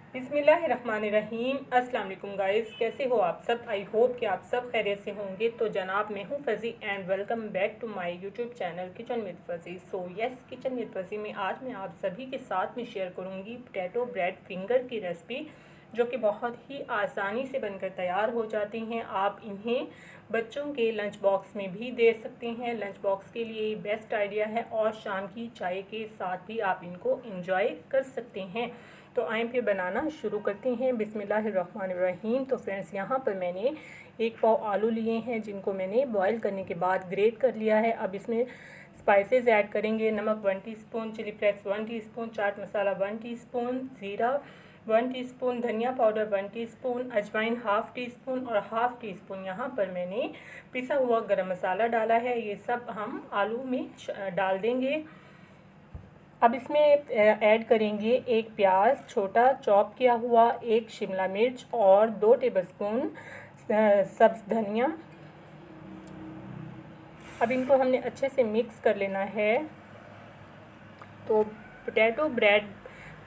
बिस्मिल्लाहिर्रहमानिर्रहीम। अस्सलाम वालेकुम गाइस, कैसे हो आप सब। आई होप कि आप सब खैरियत से होंगे। तो जनाब, मैं हूं Fazi and welcome back to my YouTube channel kitchen with Fazi. So yes, kitchen with Fazi में आज मैं आप सभी के साथ में शेयर करूंगी पोटैटो ब्रेड फिंगर की रेसिपी, जो कि बहुत ही आसानी से बनकर तैयार हो जाती हैं। आप इन्हें बच्चों के लंच बॉक्स में भी दे सकते हैं। लंच बॉक्स के लिए बेस्ट आइडिया है और शाम की चाय के साथ भी आप इनको एंजॉय कर सकते हैं। तो आए फिर बनाना शुरू करते हैं। बिस्मिल्लाहिर्रहमानिर्रहीम। तो फ्रेंड्स, यहाँ पर मैंने 1 पाव आलू लिए हैं, जिनको मैंने बॉईल करने के बाद ग्रेट कर लिया है। अब इसमें स्पाइसेस ऐड करेंगे। नमक 1 teaspoon, chilli flakes 1 teaspoon, chaat masala 1 teaspoon, ज़ीरा 1 टीस्पून, धनिया पाउडर 1 टीस्पून, अजवाइन हाफ़ टीस्पून और हाफ़ टीस्पून यहाँ पर मैंने पिसा हुआ गरम मसाला डाला है। ये सब हम आलू में डाल देंगे। अब इसमें ऐड करेंगे 1 प्याज छोटा चॉप किया हुआ, 1 शिमला मिर्च और 2 टेबलस्पून सब्ज़ धनिया। अब इनको हमने अच्छे से मिक्स कर लेना है। तो पोटैटो ब्रेड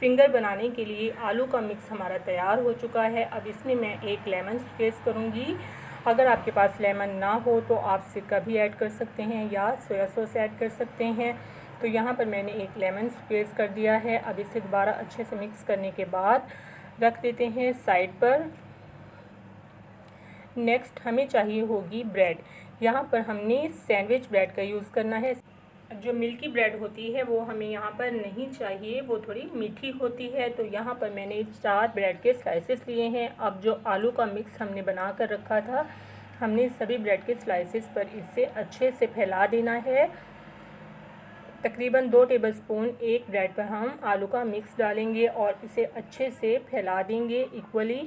फिंगर बनाने के लिए आलू का मिक्स हमारा तैयार हो चुका है। अब इसमें मैं 1 लेमन स्क्वीज़ करूँगी। अगर आपके पास लेमन ना हो तो आप सिरका भी ऐड कर सकते हैं या सोया सॉस ऐड कर सकते हैं। तो यहाँ पर मैंने 1 लेमन स्क्वीज़ कर दिया है। अब इसे दोबारा अच्छे से मिक्स करने के बाद रख देते हैं साइड पर। नेक्स्ट हमें चाहिए होगी ब्रेड। यहाँ पर हमने सैंडविच ब्रेड का यूज़ करना है। जो मिल्की ब्रेड होती है वो हमें यहाँ पर नहीं चाहिए, वो थोड़ी मीठी होती है। तो यहाँ पर मैंने 4 ब्रेड के स्लाइसेस लिए हैं। अब जो आलू का मिक्स हमने बना कर रखा था, हमने सभी ब्रेड के स्लाइसेस पर इसे अच्छे से फैला देना है। तकरीबन 2 टेबलस्पून एक ब्रेड पर हम आलू का मिक्स डालेंगे और इसे अच्छे से फैला देंगे इक्वली।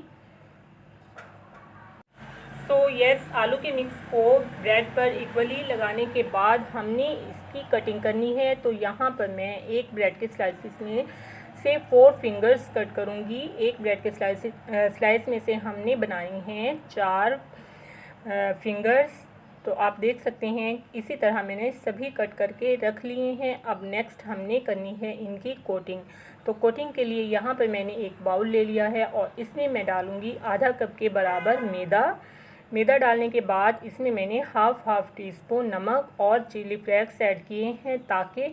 तो यस, आलू के मिक्स को ब्रेड पर इक्वली लगाने के बाद हमने इसकी कटिंग करनी है। तो यहाँ पर मैं एक ब्रेड के स्लाइसिस में से 4 फिंगर्स कट करूँगी। एक ब्रेड के स्लाइस में से हमने बनाई हैं 4 फिंगर्स। तो आप देख सकते हैं इसी तरह मैंने सभी कट करके रख लिए हैं। अब नेक्स्ट हमने करनी है इनकी कोटिंग। तो कोटिंग के लिए यहाँ पर मैंने एक बाउल ले लिया है और इसमें मैं डालूँगी आधा कप के बराबर मैदा डालने के बाद इसमें मैंने हाफ़ टीस्पून नमक और चिली फ्लेक्स ऐड किए हैं, ताकि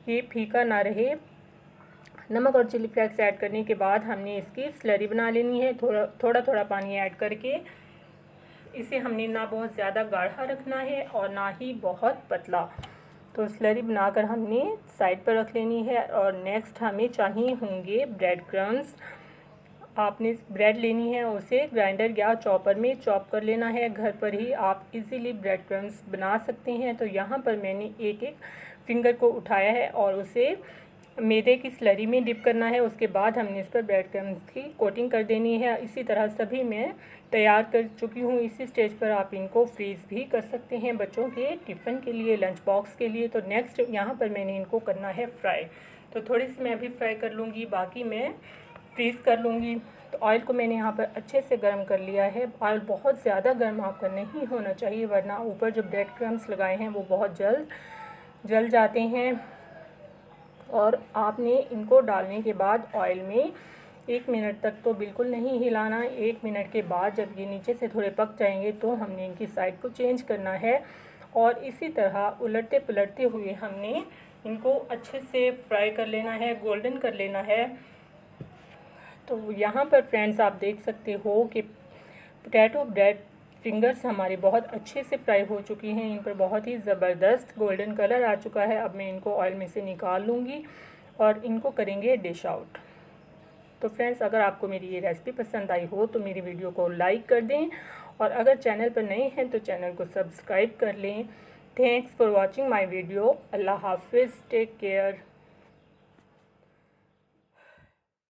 ये फीका ना रहे। नमक और चिली फ्लेक्स ऐड करने के बाद हमने इसकी स्लरी बना लेनी है। थोड़ा पानी ऐड करके इसे हमने ना बहुत ज़्यादा गाढ़ा रखना है और ना ही बहुत पतला। तो स्लरी बनाकर हमने साइड पर रख लेनी है। और नेक्स्ट हमें चाहिए होंगे ब्रेड क्रम्स। आपने ब्रेड लेनी है, उसे ग्राइंडर या चॉपर में चॉप कर लेना है। घर पर ही आप इजीली ब्रेड क्रम्स बना सकते हैं। तो यहाँ पर मैंने एक फिंगर को उठाया है और उसे मैदे की स्लरी में डिप करना है। उसके बाद हमने इस पर ब्रेड क्रम्स की कोटिंग कर देनी है। इसी तरह सभी मैं तैयार कर चुकी हूँ। इसी स्टेज पर आप इनको फ्रीज़ भी कर सकते हैं बच्चों के टिफ़िन के लिए, लंच बॉक्स के लिए। तो नेक्स्ट यहाँ पर मैंने इनको करना है फ्राई। तो थोड़ी सी मैं अभी फ्राई कर लूँगी, बाकी मैं फ्रीज़ कर लूँगी। तो ऑयल को मैंने यहाँ पर अच्छे से गर्म कर लिया है। ऑयल बहुत ज़्यादा गर्म आपका नहीं होना चाहिए, वरना ऊपर जो ब्रेड क्रम्स लगाए हैं वो बहुत जल्द जल जाते हैं। और आपने इनको डालने के बाद ऑयल में 1 मिनट तक तो बिल्कुल नहीं हिलाना। 1 मिनट के बाद जब ये नीचे से थोड़े पक जाएंगे तो हमने इनकी साइड को चेंज करना है। और इसी तरह उलटते पुलटते हुए हमने इनको अच्छे से फ्राई कर लेना है, गोल्डन कर लेना है। तो यहाँ पर फ्रेंड्स आप देख सकते हो कि पोटैटो ब्रेड फिंगर्स हमारे बहुत अच्छे से फ्राई हो चुकी हैं। इन पर बहुत ही ज़बरदस्त गोल्डन कलर आ चुका है। अब मैं इनको ऑयल में से निकाल लूँगी और इनको करेंगे डिश आउट। तो फ्रेंड्स, अगर आपको मेरी ये रेसिपी पसंद आई हो तो मेरी वीडियो को लाइक कर दें, और अगर चैनल पर नए हैं तो चैनल को सब्सक्राइब कर लें। Thanks for watching my video. अल्लाह हाफिज़, टेक केयर।